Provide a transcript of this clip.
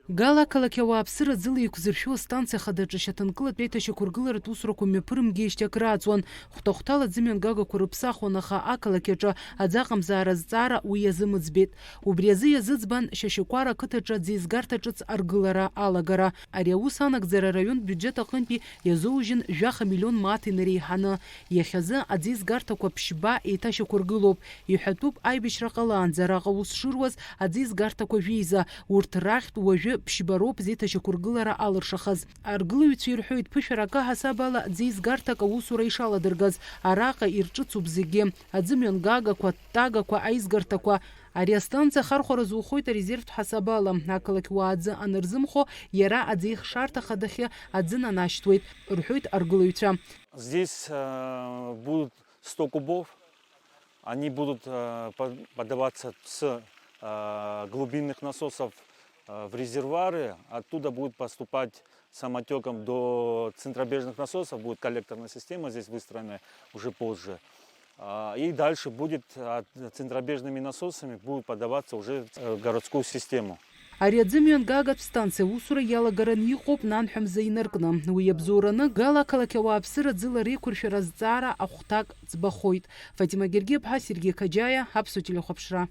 Гала қалақьауааԥсыра ӡыла еиқәзыршәо астанциа хадаҿы шьаҭанкылатә аиҭашьақәыргыларатә усурақәа мҩаԥырымгеижьҭеи акрааҵуан. Хәҭа-хәҭала аӡымҩангагақәа рыԥсахуан, аха ақалақь аҿы аӡаҟамзаара азҵаара уи иазымыӡбеит. Убри азы иазыӡбан Шьашьакәара ақыҭаҿы аӡиезгарҭа ҿыц аргылара алагара. Ари аус анагӡара араион биуџьет аҟынтәи иазоужьын жәаха миллион мааҭ инареиҳаны. Иахьазы аӡиезгарҭақәа ԥшьба еиҭашьақәыргылоуп. Иҳәатәуп аибашьра ҟалаанӡа араҟа ус шыруаз аӡиезгарҭақәа жәеиза. Урҭ рахьтә уажәы ԥшьбароуп зеиҭашьақәыргылара алыршахаз. Аргылаҩцәа ирҳәоит, ԥышәара акы ҳасаб ала аӡиезгарҭак аусура ишаладыргаз. Араҟа ирҿыцуп зегьы. Аӡымҩангагақәа, ттагақәа, аизгарҭақәа. Ари астанциа ахархәара зухоит арезервтә ҳасаб ала. Ақалақьуаа аӡы анырзымхо, иара аӡеихшарҭа хадахьы аӡы нанашьҭуеит, рҳәоит аргылаҩцәа. Здесь будут 100 кубов. Они будут подаваться с глубинных насосов в резервуары, оттуда будет поступать самотеком до центробежных насосов, будет коллекторная система здесь выстроена уже позже. И дальше будет центробежными насосами будет подаваться уже в городскую систему. Ари аӡымҩангагатә станциа усура иалагараны иҟоуп нанҳәамза инаркны. Уи иабзоураны Гала ақалақьауааԥсыра ӡыла реиқәыршәара азҵаара ахәҭак ӡбахоит. Фатима Гергиаԥҳа, Сергей Каџьаиа, Аԥсуа телехәаԥшра.